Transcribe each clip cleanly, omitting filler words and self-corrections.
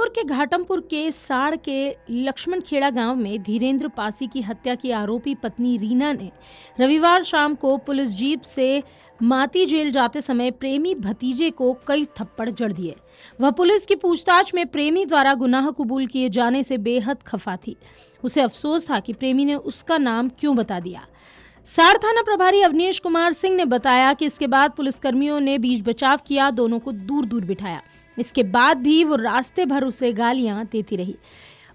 के घाटमपुर के साड़ के लक्ष्मणखेड़ा गांव में धीरेन्द्र पासी की हत्या की आरोपी पत्नी रीना ने रविवार शाम को पुलिस जीप से माती जेल जाते समय प्रेमी भतीजे को कई थप्पड़ जड़ दिए। वह पुलिस की पूछताछ में प्रेमी द्वारा गुनाह कबूल किए जाने से बेहद खफा थी। उसे अफसोस था कि प्रेमी ने उसका नाम क्यों बता दिया। साड़ थाना प्रभारी अवनीश कुमार सिंह ने बताया कि इसके बाद पुलिसकर्मियों ने बीच बचाव किया, दोनों को दूर दूर बिठाया। इसके बाद भी वो रास्ते भर उसे गालियां देती रही।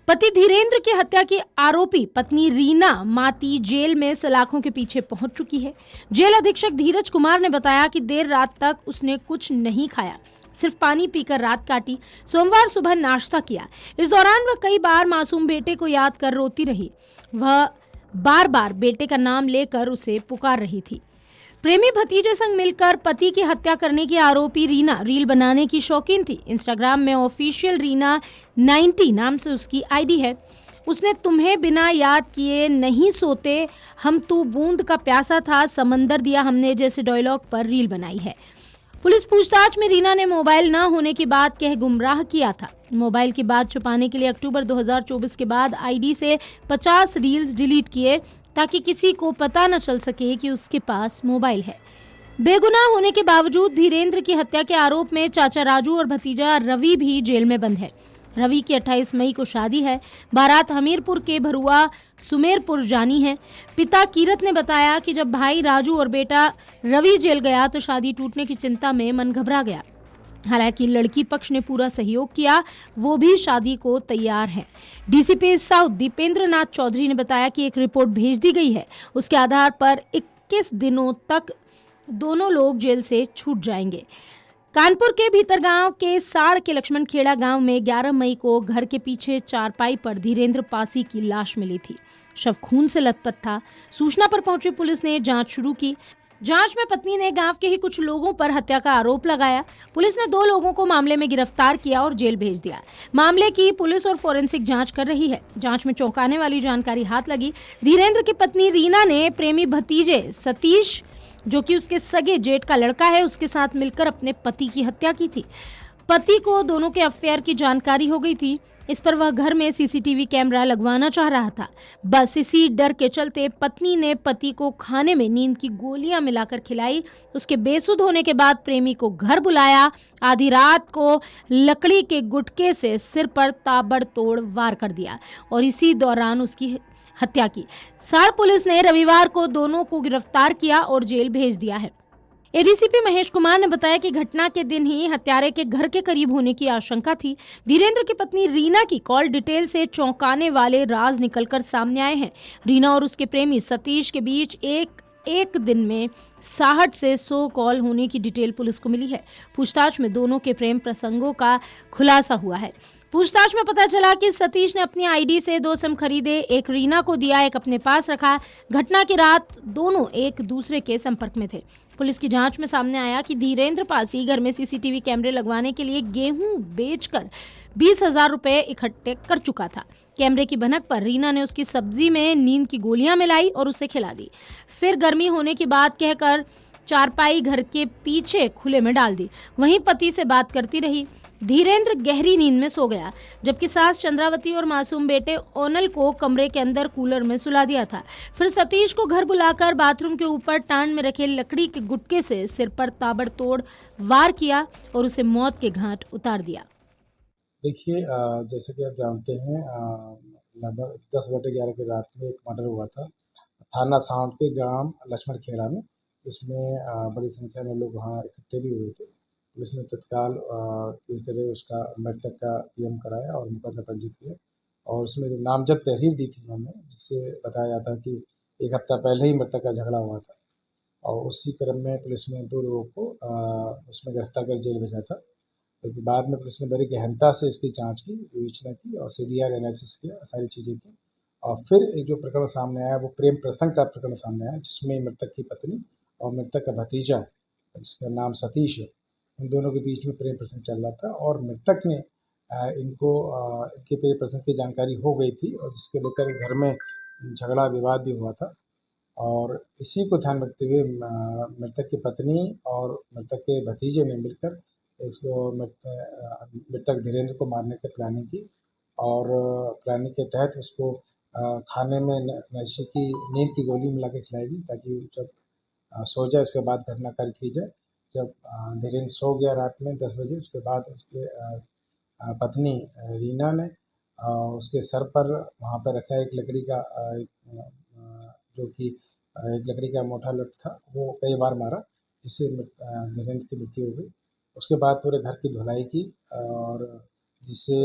पति धीरेन्द्र की हत्या की आरोपी पत्नी रीना माती जेल में सलाखों के पीछे पहुंच चुकी है। जेल अधीक्षक धीरज कुमार ने बताया कि देर रात तक उसने कुछ नहीं खाया, सिर्फ पानी पीकर रात काटी। सोमवार सुबह नाश्ता किया। इस दौरान वह कई बार मासूम बेटे को याद कर रोती रही। वह बार बार बेटे का नाम लेकर उसे पुकार रही थी। प्रेमी भतीजे संग मिलकर पति की हत्या करने की आरोपी रीना रील बनाने की शौकीन थी। इंस्टाग्राम में ऑफिशियल रीना 90 नाम से उसकी आईडी है। उसने तुम्हें बिना याद किए नहीं सोते, हम तू बूंद का प्यासा था, समंदर दिया हमने जैसे डायलॉग पर रील बनाई है। पुलिस पूछताछ में रीना ने मोबाइल न होने की बात कह गुमराह किया था। मोबाइल की बात छुपाने के लिए अक्टूबर 2024 के बाद आईडी से 50 रील्स डिलीट किए ताकि किसी को पता न चल सके कि उसके पास मोबाइल है। बेगुनाह होने के बावजूद धीरेन्द्र की हत्या के आरोप में चाचा राजू और भतीजा रवि भी जेल में बंद है। रवि की 28 मई को शादी है। बारात हमीरपुर के भरुआ सुमेरपुर जानी है। पिता कीरत ने बताया कि जब भाई राजू और बेटा रवि जेल गया तो शादी टूटने की चिंता में मन घबरा गया। हालांकि लड़की पक्ष ने पूरा सहयोग किया, वो भी शादी को तैयार है। डीसीपी साउथ दीपेंद्र नाथ चौधरी ने बताया कि एक रिपोर्ट भेज दी गई है, उसके आधार पर 21 दिनों तक दोनों लोग जेल से छूट जाएंगे। कानपुर के भीतरगांव के साड़ के लक्ष्मणखेड़ा गांव में 11 मई को घर के पीछे चारपाई पर धीरेन्द्र पासी की लाश मिली थी। शव खून से लथपथ था। सूचना पर पहुंची पुलिस ने जांच शुरू की। जांच में पत्नी ने गांव के ही कुछ लोगों पर हत्या का आरोप लगाया। पुलिस ने 2 लोगों को मामले में गिरफ्तार किया और जेल भेज दिया। मामले की पुलिस और फोरेंसिक जांच कर रही है। जांच में चौंकाने वाली जानकारी हाथ लगी। धीरेन्द्र की पत्नी रीना ने प्रेमी भतीजे सतीश, जो कि उसके सगे जेठ का लड़का है, उसके साथ मिलकर अपने पति की हत्या की थी। पति को दोनों के अफेयर की जानकारी हो गई थी। इस पर वह घर में सीसीटीवी कैमरा लगवाना चाह रहा था। बस इसी डर के चलते पत्नी ने पति को खाने में नींद की गोलियां मिलाकर खिलाई। उसके बेसुध होने के बाद प्रेमी को घर बुलाया। आधी रात को लकड़ी के गुटके से सिर पर ताबड़तोड़ वार कर दिया और इसी दौरान उसकी हत्या की। साड़ पुलिस ने रविवार को दोनों को गिरफ्तार किया और जेल भेज दिया है। एडीसीपी महेश कुमार ने बताया कि घटना के दिन ही हत्यारे के घर के करीब होने की आशंका थी। धीरेन्द्र की पत्नी रीना की कॉल डिटेल से चौंकाने वाले राज निकलकर सामने आए हैं। रीना और उसके प्रेमी सतीश के बीच एक दिन में 60 से 100 कॉल होने की डिटेल पुलिस को मिली है। पूछताछ में दोनों के प्रेम प्रसंगों का खुलासा हुआ है। पूछताछ में पता चला कि सतीश ने अपनी आईडी से 2 सिम खरीदे, एक रीना को दिया, एक अपने पास रखा। घटना की रात दोनों एक दूसरे के संपर्क में थे। पुलिस की जांच में सामने आया कि धीरेन्द्र पासी घर में सीसीटीवी कैमरे लगवाने के लिए गेहूं बेचकर 20,000 रुपए इकट्ठे कर चुका था। कैमरे की भनक पर रीना ने उसकी सब्जी में नींद की गोलियां मिलाई और उसे खिला दी। फिर गर्मी होने की बात कहकर चारपाई घर के पीछे खुले में डाल दी। वहीं पति से बात करती रही। धीरेन्द्र गहरी नींद में सो गया, जबकि सास चंद्रावती और मासूम बेटे ओनल को कमरे के अंदर कूलर में सुला दिया था। फिर सतीश को घर बुलाकर बाथरूम के ऊपर टांड में रखे लकड़ी के गुटके से सिर पर ताबड़तोड़ वार किया और उसे मौत के घाट उतार दिया। देखिए, जैसे कि आप जानते हैं, लगभग 10/11 की रात में एक मर्डर हुआ था थाना साउंड के ग्राम लक्ष्मणखेड़ा में। इसमें बड़ी संख्या में लोग वहाँ इकट्ठे भी हुए थे। पुलिस ने तत्काल इस तरह उसका मृतक का पीएम कराया और मुकदमा पंजीकृत किया और उसमें जो नामजद तहरीर दी थी उन्होंने, जिससे बताया जाता कि 1 हफ्ता पहले ही मृतक का झगड़ा हुआ था और उसी क्रम में पुलिस ने 2 लोगों को उसमें गिरफ्तार कर जेल भेजा था। लेकिन बाद में पुलिस ने बड़ी गहनता से इसकी जांच की, विवेचना की और सीडीआर एनालिसिस किया, सारी चीज़ें की और फिर एक जो प्रकरण सामने आया वो प्रेम प्रसंग का प्रकरण सामने आया, जिसमें मृतक की पत्नी और मृतक का भतीजा, जिसका नाम सतीश है, इन दोनों के बीच में प्रेम प्रसंग चल रहा था और मृतक ने इनके प्रेम प्रसंग की जानकारी हो गई थी और जिसके लेकर घर में झगड़ा विवाद भी हुआ था। और इसी को ध्यान रखते हुए मृतक की पत्नी और मृतक के भतीजे ने मिलकर इसको मृतक धीरेन्द्र को मारने की प्लानिंग की और प्लानिंग के तहत उसको खाने में नशे की नींद की गोली मिला के खिलाई गई ताकि जब सो जाए उसके बाद घटना कार्य की जाए। जब धीरेन्द्र सो गया रात में 10 बजे, उसके बाद उसके पत्नी रीना ने उसके सर पर वहाँ पर रखा एक लकड़ी का जो कि एक लकड़ी का मोटा लठ था, वो कई बार मारा, जिससे धीरेन्द्र की मृत्यु हो गई। उसके बाद पूरे घर की धुलाई की और जिससे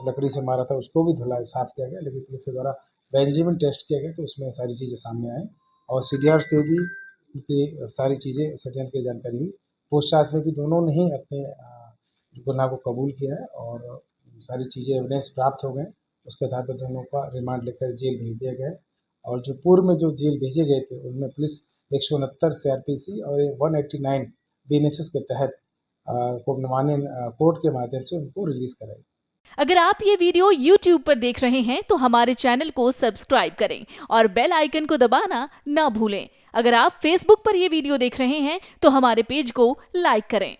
लकड़ी से मारा था उसको भी धुलाई साफ किया गया, लेकिन पुलिस के द्वारा बेंजीन टेस्ट किया गया तो उसमें सारी चीज़ें सामने आई और सीडीआर से भी उनकी सारी चीज़ें षड्यंत्र की जानकारी हुई। पूछताछ में भी दोनों ने ही अपने गुनाह को कबूल किया है और सारी चीज़ें एविडेंस प्राप्त हो गए। उसके आधार पर दोनों का रिमांड लेकर जेल भेज दिया गया है और जो पूर्व में जो जेल भेजे गए थे उनमें पुलिस 169 CRPC और 189 BNSS के तहत कोर्ट के माध्यम से उनको रिलीज कराई। अगर आप ये वीडियो YouTube पर देख रहे हैं तो हमारे चैनल को सब्सक्राइब करें और बेल आइकन को दबाना ना भूलें। अगर आप Facebook पर ये वीडियो देख रहे हैं तो हमारे पेज को लाइक करें।